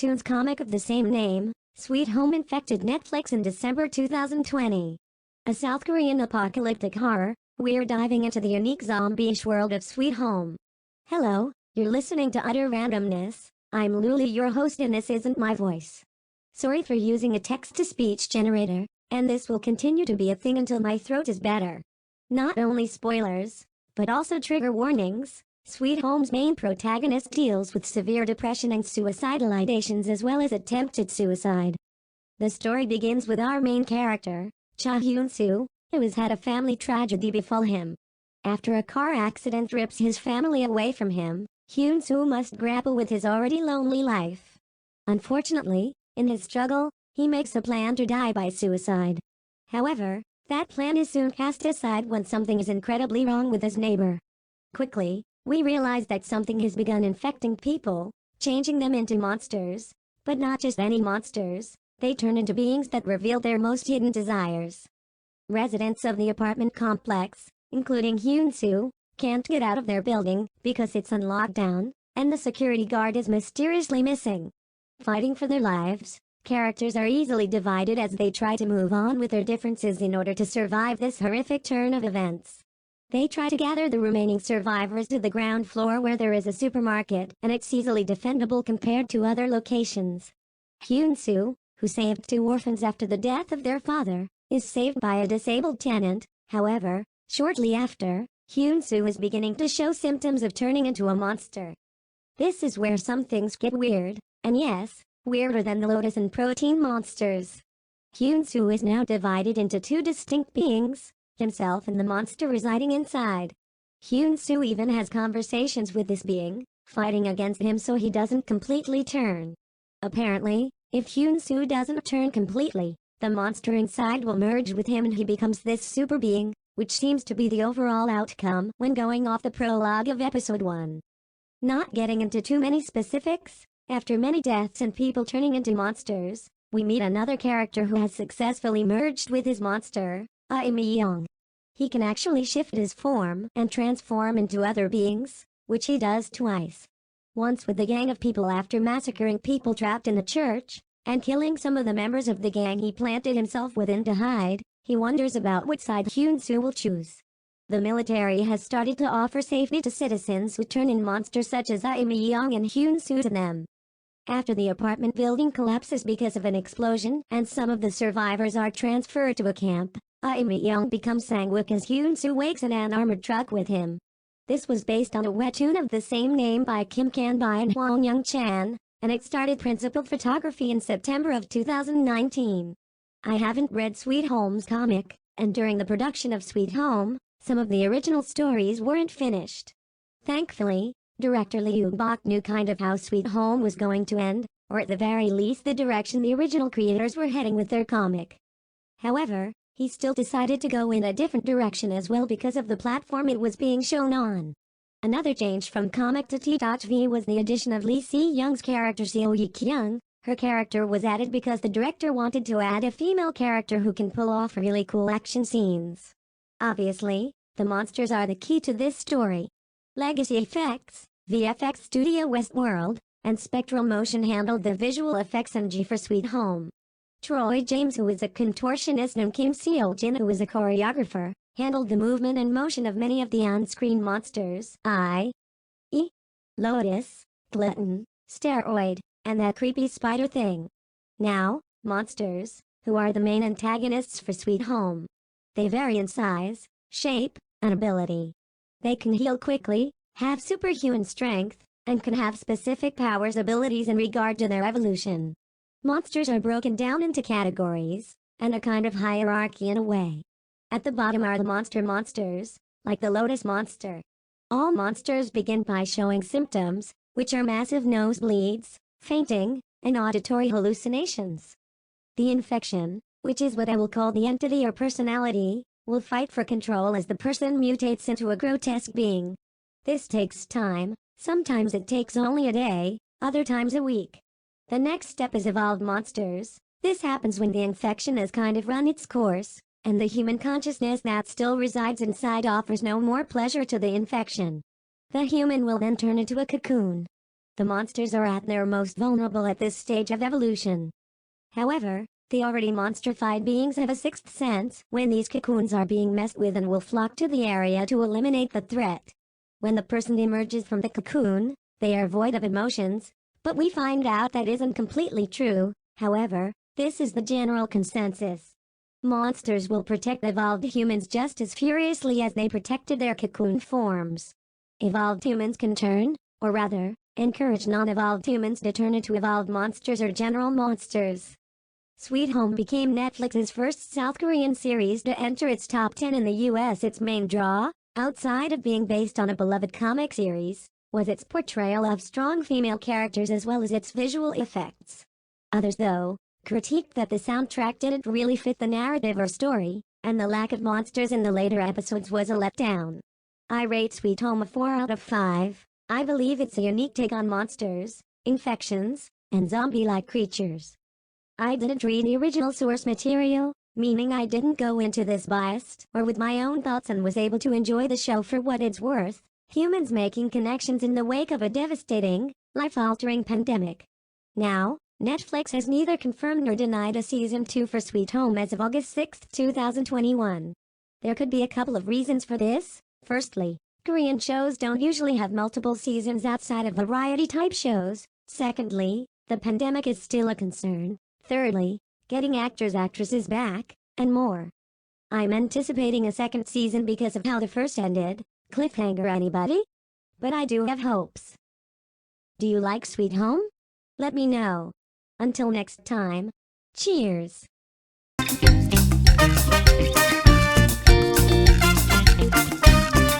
Webtoon's comic of the same name, Sweet Home infected Netflix in December 2020. A South Korean apocalyptic horror, we're diving into the unique zombie-ish world of Sweet Home. Hello, you're listening to Utter Randomness. I'm Lulu, your host, and this isn't my voice. Sorry for using a text-to-speech generator, and this will continue to be a thing until my throat is better. Not only spoilers, but also trigger warnings. Sweet Home's main protagonist deals with severe depression and suicidal ideations as well as attempted suicide. The story begins with our main character, Cha Hyun-soo, who has had a family tragedy befall him. After a car accident rips his family away from him, Hyun-soo must grapple with his already lonely life. Unfortunately, in his struggle, he makes a plan to die by suicide. However, that plan is soon cast aside when something is incredibly wrong with his neighbor. Quickly, we realize that something has begun infecting people, changing them into monsters. But not just any monsters, they turn into beings that reveal their most hidden desires. Residents of the apartment complex, including Hyun-soo, can't get out of their building because it's on lockdown, and the security guard is mysteriously missing. Fighting for their lives, characters are easily divided as they try to move on with their differences in order to survive this horrific turn of events. They try to gather the remaining survivors to the ground floor where there is a supermarket, and it's easily defendable compared to other locations. Hyun-soo, who saved 2 orphans after the death of their father, is saved by a disabled tenant. However, shortly after, Hyun-soo is beginning to show symptoms of turning into a monster. This is where some things get weird, and yes, weirder than the lotus and protein monsters. Hyun-soo is now divided into 2 distinct beings, himself and the monster residing inside. Hyun-soo even has conversations with this being, fighting against him so he doesn't completely turn. Apparently, if Hyun-soo doesn't turn completely, the monster inside will merge with him and he becomes this super being, which seems to be the overall outcome when going off the prologue of episode 1. Not getting into too many specifics, after many deaths and people turning into monsters, we meet another character who has successfully merged with his monster, Young. He can actually shift his form and transform into other beings, which he does twice. Once with the gang of people after massacring people trapped in a church, and killing some of the members of the gang he planted himself within to hide, he wonders about which side Hyun-soo will choose. The military has started to offer safety to citizens who turn in monsters such as Young and Hyun-soo to them. After the apartment building collapses because of an explosion and some of the survivors are transferred to a camp, Young becomes sanguine as Hyun-soo wakes in an armored truck with him. This was based on a Webtoon of the same name by Kim Kan-bai and Hwang Young-chan, and it started principal photography in September of 2019. I haven't read Sweet Home's comic, and during the production of Sweet Home, some of the original stories weren't finished. Thankfully, director Liu Bok knew kind of how Sweet Home was going to end, or at the very least the direction the original creators were heading with their comic. However, he still decided to go in a different direction as well because of the platform it was being shown on. Another change from comic to TV was the addition of Lee Si-young's character Seo-yi-kyung. Her character was added because the director wanted to add a female character who can pull off really cool action scenes. Obviously, the monsters are the key to this story. Legacy Effects, VFX Studio Westworld, and Spectral Motion handled the visual effects and G for Sweet Home. Troy James, who is a contortionist, and Kim Seo-jin, who is a choreographer, handled the movement and motion of many of the on-screen monsters, Lotus, Glutton, Steroid, and that creepy spider thing. Now, monsters, who are the main antagonists for Sweet Home. They vary in size, shape, and ability. They can heal quickly, have superhuman strength, and can have specific powers abilities in regard to their evolution. Monsters are broken down into categories, and a kind of hierarchy in a way. At the bottom are the monsters, like the Lotus monster. All monsters begin by showing symptoms, which are massive nosebleeds, fainting, and auditory hallucinations. The infection, which is what I will call the entity or personality, will fight for control as the person mutates into a grotesque being. This takes time. Sometimes it takes only a day, other times a week. The next step is evolved monsters. This happens when the infection has kind of run its course, and the human consciousness that still resides inside offers no more pleasure to the infection. The human will then turn into a cocoon. The monsters are at their most vulnerable at this stage of evolution. However, the already monstrified beings have a sixth sense when these cocoons are being messed with and will flock to the area to eliminate the threat. When the person emerges from the cocoon, they are void of emotions, but we find out that isn't completely true. However, this is the general consensus. Monsters will protect evolved humans just as furiously as they protected their cocoon forms. Evolved humans can turn, or rather, encourage non-evolved humans to turn into evolved monsters or general monsters. Sweet Home became Netflix's first South Korean series to enter its top 10 in the US. Its main draw, outside of being based on a beloved comic series, was its portrayal of strong female characters as well as its visual effects. Others, though, critiqued that the soundtrack didn't really fit the narrative or story, and the lack of monsters in the later episodes was a letdown. I rate Sweet Home a 4 out of 5. I believe it's a unique take on monsters, infections, and zombie-like creatures. I didn't read the original source material, meaning I didn't go into this biased or with my own thoughts and was able to enjoy the show for what it's worth. Humans making connections in the wake of a devastating, life-altering pandemic. Now, Netflix has neither confirmed nor denied a season 2 for Sweet Home as of August 6, 2021. There could be a couple of reasons for this. Firstly, Korean shows don't usually have multiple seasons outside of variety-type shows. Secondly, the pandemic is still a concern. Thirdly, getting actors/actresses back, and more. I'm anticipating a second season because of how the first ended. Cliffhanger, anybody? But I do have hopes. Do you like Sweet Home? Let me know. Until next time, cheers.